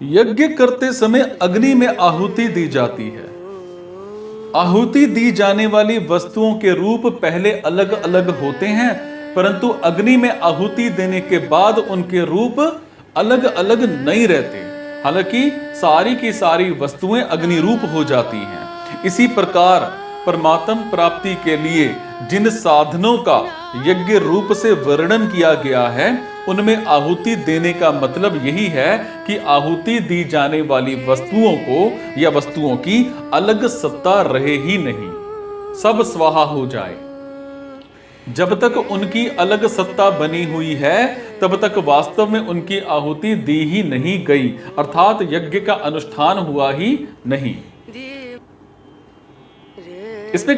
यज्ञ करते समय अग्नि में आहुति दी जाती है। आहुति दी जाने वाली वस्तुओं के रूप पहले अलग अलग होते हैं, परंतु अग्नि में आहुति देने के बाद उनके रूप अलग अलग नहीं रहते। हालांकि सारी की सारी वस्तुएं अग्नि रूप हो जाती हैं। इसी प्रकार परमात्म प्राप्ति के लिए जिन साधनों का यज्ञ रूप से वर्णन किया गया है, उनमें आहुति देने का मतलब यही है कि आहुति दी जाने वाली वस्तुओं को या वस्तुओं की अलग सत्ता रहे ही नहीं, सब स्वाहा हो जाए। जब तक उनकी अलग सत्ता बनी हुई है, तब तक वास्तव में उनकी आहुति दी ही नहीं गई, अर्थात यज्ञ का अनुष्ठान हुआ ही नहीं। इसमें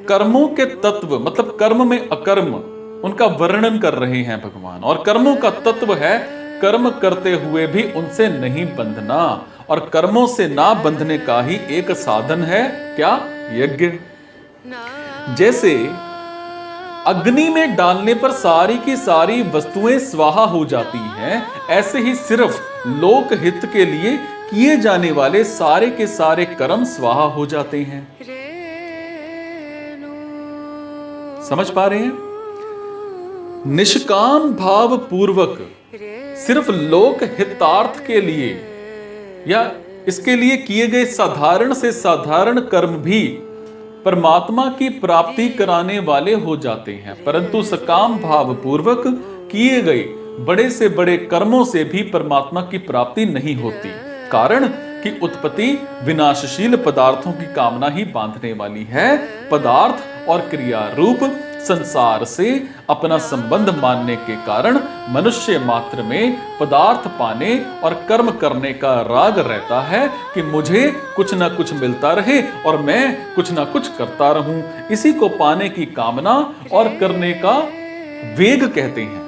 कर्मों के तत्व मतलब कर्म में अकर्म, उनका वर्णन कर रहे हैं भगवान। और कर्मों का तत्व है कर्म करते हुए भी उनसे नहीं बंधना, और कर्मों से ना बंधने का ही एक साधन है क्या? यज्ञ। जैसे अग्नि में डालने पर सारी की सारी वस्तुएं स्वाहा हो जाती हैं, ऐसे ही सिर्फ लोक हित के लिए किए जाने वाले सारे के सारे कर्म स्वाहा हो जाते हैं। समझ पा रहे हैं? निष्काम भाव पूर्वक सिर्फ लोक हितार्थ के लिए या इसके लिए किए गए साधारण से साधारण कर्म भी परमात्मा की प्राप्ति कराने वाले हो जाते हैं, परंतु सकाम भाव पूर्वक किए गए बड़े से बड़े कर्मों से भी परमात्मा की प्राप्ति नहीं होती। कारण कि उत्पत्ति विनाशशील पदार्थों की कामना ही बांधने वाली है। पदार्थ और क्रिया रूप संसार से अपना संबंध मानने के कारण मनुष्य मात्र में पदार्थ पाने और कर्म करने का राग रहता है कि मुझे कुछ ना कुछ मिलता रहे और मैं कुछ ना कुछ करता रहूं। इसी को पाने की कामना और करने का वेग कहते हैं।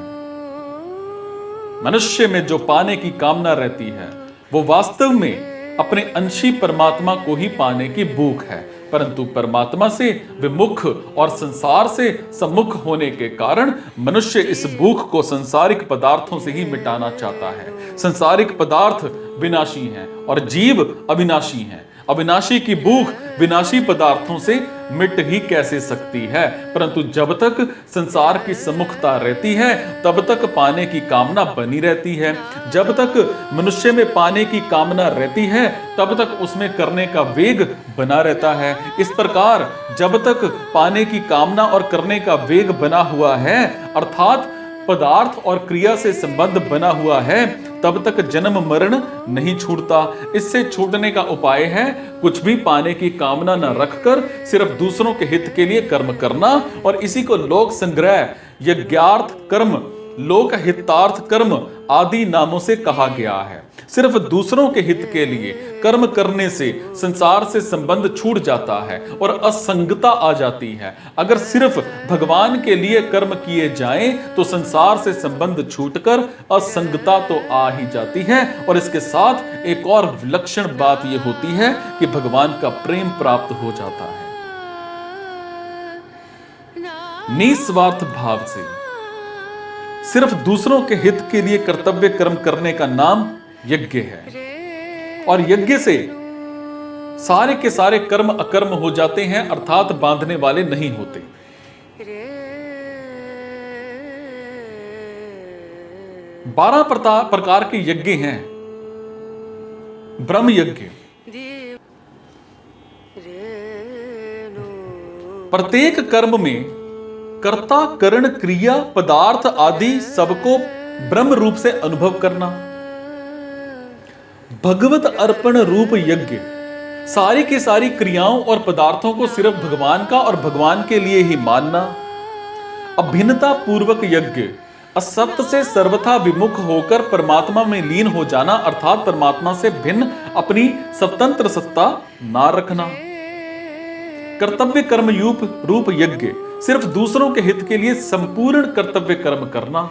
मनुष्य में जो पाने की कामना रहती है, वो वास्तव में अपने अंशी परमात्मा को ही पाने की भूख है, परंतु परमात्मा से विमुख और संसार से सम्मुख होने के कारण मनुष्य इस भूख को संसारिक पदार्थों से ही मिटाना चाहता है। संसारिक पदार्थ विनाशी हैं और जीव अविनाशी हैं। अविनाशी की भूख विनाशी पदार्थों से मिट ही कैसे सकती है? परंतु जब तक संसार की सम्मुखता रहती है, तब तक पाने की कामना बनी रहती है। जब तक मनुष्य में पाने की कामना रहती है, तब तक उसमें करने का वेग बना रहता है। इस प्रकार जब तक पाने की कामना और करने का वेग बना हुआ है, अर्थात पदार्थ और क्रिया से संबंध बना हुआ है, तब तक जन्म मरण नहीं छूटता। इससे छूटने का उपाय है कुछ भी पाने की कामना न रखकर सिर्फ दूसरों के हित के लिए कर्म करना, और इसी को लोक संग्रह, यज्ञार्थ कर्म, लोक हितार्थ कर्म आदि नामों से कहा गया है। सिर्फ दूसरों के हित के लिए कर्म करने से संसार से संबंध छूट जाता है और असंगता आ जाती है। अगर सिर्फ भगवान के लिए कर्म किए जाएं तो संसार से संबंध छूटकर असंगता तो आ ही जाती है, और इसके साथ एक और विलक्षण बात यह होती है कि भगवान का प्रेम प्राप्त हो जाता है। निस्वार्थ भाव से सिर्फ दूसरों के हित के लिए कर्तव्य कर्म करने का नाम यज्ञ है, और यज्ञ से सारे के सारे कर्म अकर्म हो जाते हैं, अर्थात बांधने वाले नहीं होते। 12 प्रकार के यज्ञ हैं। ब्रह्म यज्ञ, प्रत्येक कर्म में कर्ता करण क्रिया पदार्थ आदि सबको ब्रह्म रूप से अनुभव करना। भगवत अर्पण रूप यज्ञ, सारी की सारी क्रियाओं और पदार्थों को सिर्फ भगवान का और भगवान के लिए ही मानना। अभिन्नता पूर्वक यज्ञ, असत्य से सर्वथा विमुख होकर परमात्मा में लीन हो जाना, अर्थात परमात्मा से भिन्न अपनी स्वतंत्र सत्ता ना रखना। कर्तव्य कर्म रूप यज्ञ, सिर्फ दूसरों के हित के लिए संपूर्ण कर्तव्य कर्म करना।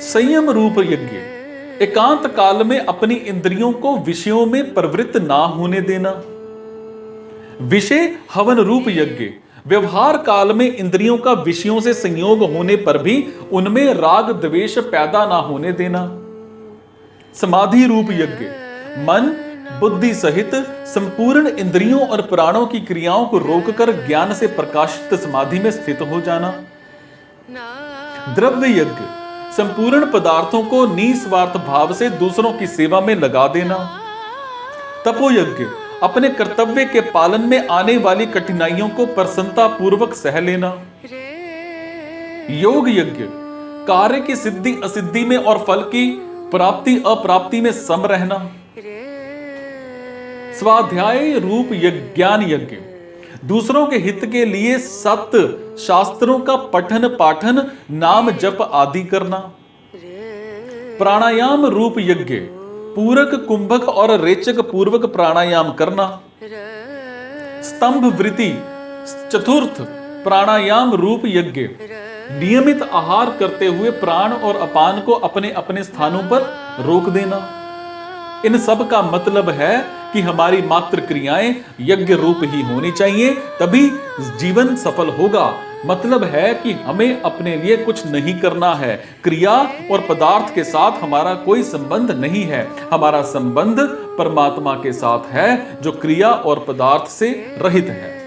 संयम रूप यज्ञ, एकांत काल में अपनी इंद्रियों को विषयों में प्रवृत्त ना होने देना। विषय हवन रूप यज्ञ, व्यवहार काल में इंद्रियों का विषयों से संयोग होने पर भी उनमें राग द्वेष पैदा ना होने देना। समाधि रूप यज्ञ, मन बुद्धि सहित संपूर्ण इंद्रियों और प्राणों की क्रियाओं को रोककर ज्ञान से प्रकाशित समाधि में स्थित हो जाना। द्रव्य यज्ञ, संपूर्ण पदार्थों को निस्वार्थ भाव से दूसरों की सेवा में लगा देना। तपो यज्ञ, अपने कर्तव्य के पालन में आने वाली कठिनाइयों को प्रसन्नता पूर्वक सह लेना। योग यज्ञ, कार्य की सिद्धि असिद्धि में और फल की प्राप्ति अप्राप्ति में सम रहना। स्वाध्याय रूप ज्ञान यज्ञ, दूसरों के हित के लिए सत्य शास्त्रों का पठन पाठन नाम जप आदि करना। प्राणायाम रूप यज्ञ, पूरक कुंभक और रेचक पूर्वक प्राणायाम करना। स्तंभ वृत्ति चतुर्थ प्राणायाम रूप यज्ञ, नियमित आहार करते हुए प्राण और अपान को अपने अपने स्थानों पर रोक देना। इन सब का मतलब है कि हमारी मात्र क्रियाएं यज्ञ रूप ही होनी चाहिए, तभी जीवन सफल होगा। मतलब है कि हमें अपने लिए कुछ नहीं करना है। क्रिया और पदार्थ के साथ हमारा कोई संबंध नहीं है। हमारा संबंध परमात्मा के साथ है जो क्रिया और पदार्थ से रहित है।